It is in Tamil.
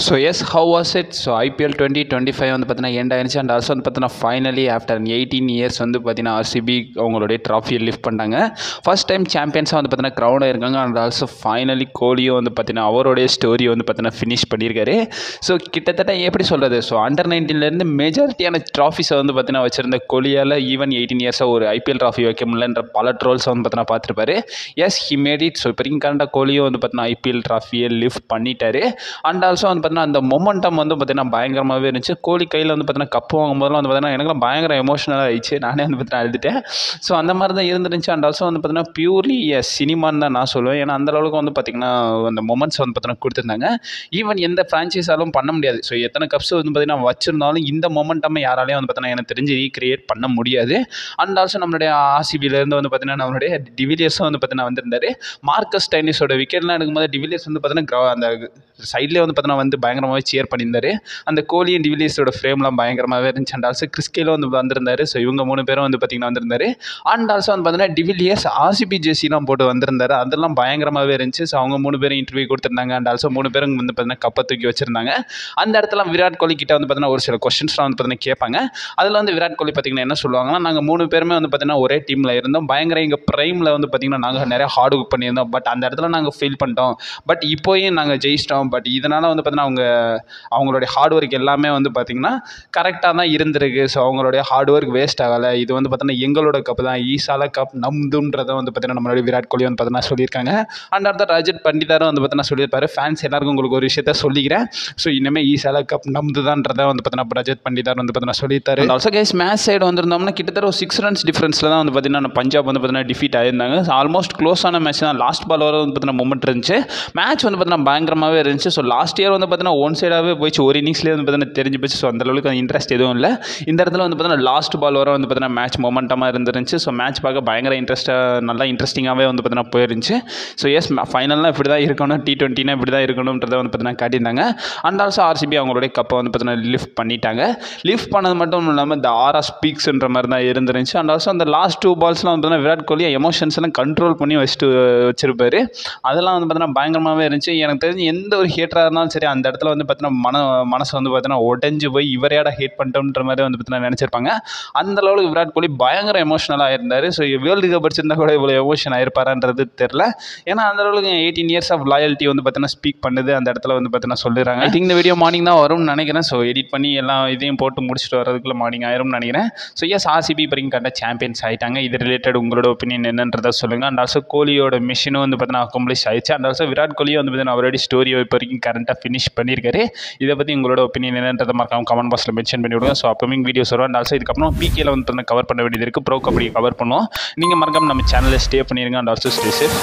So yes, how was it? So IPL 2025 வந்து பார்த்தீங்கன்னா எண்ட் ஆயிடுச்சு. அண்ட் ஆல்சோ வந்து பார்த்தீங்கன்னா ஃபைனலி ஆஃப்டர் 18 இயர்ஸ் வந்து பார்த்தீங்கன்னா ஆர்சிபி அவங்களுடைய ட்ராஃபியை லிஃப்ட் பண்ணாங்க. ஃபர்ஸ்ட் டைம் சாம்பியன்ஸாக வந்து பார்த்தீங்கன்னா க்ரௌன் ஆயிருக்காங்க. அண்ட் ஆல்சோ ஃபைனலி கோலியும் வந்து பார்த்தீங்கன்னா அவருடைய ஸ்டோரியை வந்து பார்த்தீங்கன்னா ஃபினிஷ் பண்ணியிருக்காரு. ஸோ கிட்டத்தட்ட எப்படி சொல்கிறது, ஸோ அண்டர் 19லேருந்து மெஜாரிட்டியான ட்ராஃபிஸை வந்து பார்த்தீங்கன்னா வச்சிருந்த கோலியால் ஈவன் 18 இயர்ஸாக ஒரு ஐபிஎல் ட்ராஃபி வைக்க முடியலன்ற பல ட்ரோல்ஸை வந்து பார்த்தீங்கன்னா பார்த்துருப்பாரு. Yes, he made it. So இப்போ கரண்டாக கோலியும் வந்து பார்த்தீங்கன்னா ஐபிஎல் ட்ராஃபியை லிஃப்ட் பண்ணிட்டாரு. அண்ட் ஆல்சோ வந்து பார்த்தீங்கன்னா அந்த மொமெண்டம் வந்து பார்த்தீங்கன்னா பயங்கரமாகவே இருந்துச்சு. கோலி கையில் வந்து பார்த்தீங்கன்னா கப்பு வாங்கும்போதெல்லாம் வந்து பார்த்தீங்கன்னா எனக்குலாம் பயங்கர எமோஷனலாக ஆயிடுச்சு. நானே வந்து பார்த்தீங்கன்னா அழுதுட்டேன். ஸோ அந்த மாதிரி தான் இருந்துருந்துச்சு. அண்ட் ஆல்சோ வந்து பார்த்தீங்கன்னா பியூர்லி சினிமான்னு தான் நான் சொல்லுவேன். ஏன்னா அந்த அளவுக்கு வந்து பார்த்தீங்கன்னா அந்த மொமெண்ட்ஸ் வந்து பார்த்தீங்கன்னா கொடுத்துருந்தாங்க. ஈவன் எந்த ஃப்ரான்ச்சைஸாலும் பண்ண முடியாது. ஸோ எத்தனை கப்ஸ் வந்து பார்த்தீங்கன்னா வச்சிருந்தாலும் இந்த மொமெண்டம் யாராலையும் வந்து பார்த்தீங்கன்னா எனக்கு தெரிஞ்சு ரீக்ரியேட் பண்ண முடியாது. அண்ட் ஆல்சோ நம்மளுடைய ஆர்சிபியிலேருந்து வந்து பார்த்தீங்கன்னா நம்மளுடைய டிவிலியர்ஸும் வந்து பார்த்தீங்கன்னா வந்திருந்தாரு. மார்க்கஸ் ஸ்டைனிஸோட விக்கெட்லாம் எடுக்கும்போது டிவிலியர்ஸ் வந்து பார்த்தீங்கன்னா அந்த சைட்லேயே வந்து பார்த்தீங்கன்னா வந்து பயங்கரமாகவே சேர் பண்ணியிருந்தாரு. அந்த கோலியும் டிவிலியர்ஸோட ஃப்ரேம்லாம் பயங்கரமாகவே இருந்துச்சு. அண்ட் ஆல்சோ கிறிஸ்கேலும் வந்து வந்திருந்தாரு. ஸோ இவங்க 3 பேரும் வந்து பார்த்தீங்கன்னா வந்திருந்தாரு. அண்ட் ஆல்சோ வந்து பார்த்தீங்கன்னா டிவிலியர்ஸ் ஆர்சிபி ஜெர்சிலாம் போட்டு வந்திருந்தாரு. அதெல்லாம் பயங்கரமாகவே இருந்துச்சு. ஸோ அவங்க 3 பேரும் இன்டர்வியூ கொடுத்துருந்தாங்க. அண்ட் ஆல்சோ 3 பேரும் வந்து பார்த்தீங்கன்னா கப்பை தூக்கி வச்சிருந்தாங்க. அந்த இடத்துல விராட் கோலி கிட்ட வந்து பார்த்தீங்கன்னா ஒரு சில கொஸ்டின்ஸ்லாம் வந்து பார்த்தீங்கன்னா கேட்பாங்க. அதில் வந்து விராட் கோலி பார்த்தீங்கன்னா என்ன சொல்லுவாங்கன்னா, நாங்கள் 3 பேருமே வந்து பார்த்தீங்கன்னா ஒரே டீமில் இருந்தோம். பயங்கர எங்கள் ப்ரைமில் வந்து பார்த்தீங்கன்னா நாங்கள் நிறைய ஹார்ட் ஒர்க் பண்ணியிருந்தோம். பட் அந்த இடத்துல நாங்கள் ஃபெயில் பண்ணிட்டோம். பட் இப்போயும் நாங்கள் ஜெயிச்சிட்டோம். பட் இதனால் வந்து பார்த்தீங்கன்னா அவங்களுடைய ஹார்ட் ஒர்க் எல்லாமே வந்து பார்த்தீங்கன்னா கரெக்டாக தான் இருந்திருக்கு. ஸோ அவங்களுடைய ஹார்ட் ஒர்க் வேஸ்ட் ஆகலை. இது வந்து பார்த்தீங்கன்னா எங்களோட கப் தான், ஈசால கப் நம்துன்றதை வந்து பார்த்தீங்கன்னா நம்மளுடைய விராட் கோலி வந்து பார்த்தீங்கன்னா சொல்லியிருக்காங்க. அண்ட் அடுத்த ரஜத் பண்டிதாரும் வந்து பார்த்தீங்கன்னா சொல்லியிருப்பாரு. ஃபேன்ஸ் எல்லாருக்கும் உங்களுக்கு ஒரு விஷயத்த சொல்லிக்கிறேன். ஸோ இனிமேல் ஈசால கப் நம்துதான்றதை வந்து பார்த்தீங்கன்னா ரஜத் பண்டிதார் வந்து பார்த்தீங்கன்னா சொல்லியிருக்காரு. ஆல்சோ கைஸ் மேட்ச் சைடு வந்திருந்தோம்னா கிட்டத்தட்ட ஒரு 6 runs டிஃபரன்ஸில் தான் வந்து பார்த்தீங்கன்னா பஞ்சாப் வந்து பார்த்தீங்கன்னா டிஃபீட் ஆயிருந்தாங்க. ஆல்மோஸ்ட் க்ளோஸான மேட்ச் தான். லாஸ்ட் பால் வர வந்து பார்த்தீங்கன்னா மூமெண்ட் இருந்துச்சு. மேட்ச் வந்து பார்த்தீங்கன்னா பயங்கரமாகவே இருந்துச்சு. ஸோ லாஸ்ட் இயர் வந்து பார்த்தீங்கன்னா ஒன் சைடாகவே போயிடுச்சு. ஒரு இன்னிங்ஸ்லேயே வந்து பார்த்தீங்கன்னா தெரிஞ்சு போச்சு. ஸோ அந்த அளவுக்கு இன்ட்ரெஸ்ட் எதுவும் இல்லை. இந்த இடத்துல வந்து பார்த்தீங்கன்னா லாஸ்ட் பால் வர வந்து பார்த்தீங்கன்னா மேட்ச் மொமெண்டமாக இருந்துருந்துச்சு. ஸோ மேட்ச் பார்க்க பயங்கர நல்லா இன்ட்ரெஸ்டிங்காகவே வந்து பார்த்தீங்கன்னா போயிருந்துச்சு. ஸோ எஸ், ஃபைனல்லாம் இப்படி தான் இருக்கணும், T20னா இப்படி தான் இருக்கணுன்றதை வந்து பார்த்தீங்கன்னா காட்டியிருந்தாங்க. அண்ட் ஆல்சோ ஆர்சிபி அவங்களுடைய கப்பை வந்து பார்த்தீங்கன்னா லிஃப்ட் பண்ணிட்டாங்க. லிஃப்ட் பண்ணது மட்டும் இல்லாமல் இந்த ஆரா ஸ்பீக்ஸ்ன்ற மாதிரி தான் இருந்துருந்துச்சு. அண்ட் ஆல்சோ அந்த லாஸ்ட் 2 balls வந்து பார்த்தீங்கன்னா விராட் கோலி எமோஷன்ஸ் எல்லாம் கண்ட்ரோல் பண்ணி வச்சிருப்பாரு. அதெல்லாம் வந்து பார்த்தீங்கன்னா பயங்கரமாகவே இருந்துச்சு. எனக்கு தெரிஞ்சு எந்த ஒரு ஹேட்டராக இருந்தாலும் சரி அந்த இடத்துல வந்து பார்த்தீங்கன்னா மனசு வந்து பார்த்தீங்கன்னா உடஞ்சு போய் இவரையாட ஹேட் பண்ணிட்டோன்ற மாதிரி வந்து பார்த்தீங்கன்னா நினச்சிருப்பாங்க. அந்த அளவுக்கு விராட் கோலி பயங்கர எமோஷனலாக இருந்தார். ஸோ வேர்ல்டு கப் அடிச்சிருந்தா கூட இவ்வளோ எமோஷன் ஆயிருப்பாரான்றது தெரில. ஏன்னா அந்த அளவுக்கு 18 years ஆஃப் லாயல்ட்டி வந்து பார்த்தீங்கன்னா ஸ்பீக் பண்ணுது அந்த இடத்துல வந்து பார்த்தீங்கன்னா சொல்லிடுறாங்க. ஐ திங்க் இந்த வீடியோ மார்னிங் தான் வரும்னு நினைக்கிறேன். ஸோ எடிட் பண்ணி எல்லாம் இதையும் போட்டு முடிச்சுட்டு வரதுக்குள்ள மார்னிங் ஆயிரும்னு நினைக்கிறேன். ஸோ எஸ், ஆர்சிபி இப்போ கரெக்டாக சாம்பியன்ஸ் ஆகிட்டாங்க. இது ரிலேட்டட் உங்களோட ஒப்பீனியன் என்னன்றதை சொல்லுங்கள். அண்ட் ஆல்சோ கோலியோட மிஷினும் வந்து பார்த்தீங்கன்னா அக்கம்ப்ளிஷ் ஆயிடுச்சு. அண்ட் ஆல்சோ விராட் கோலியும் வந்து பார்த்தீங்கன்னா அவருடைய ஸ்டோரியை இப்போ வரைக்கும் கரண்ட்டாக ஃபினிஷ் பண்ணியிருக்காரு. இதை பற்றி உங்களோட ஒப்பீனியன் என்னன்றதை மறக்காம கமெண்ட் பாக்ஸில் மென்ஷன் பண்ணி விடுங்க. ஸோ அப்கமிங் வீடியோஸ் வரும். அண்ட் ஆல்சோ இதுக்கப்புறம் பிகேல வந்து கவர் பண்ண வேண்டியது இருக்குது. ப்ரோ கபடி கவர் பண்ணுவோம். நீங்கள் மறக்காம நம்ம சேனலில் ஸ்டே பண்ணிடுங்க. And also stay safe.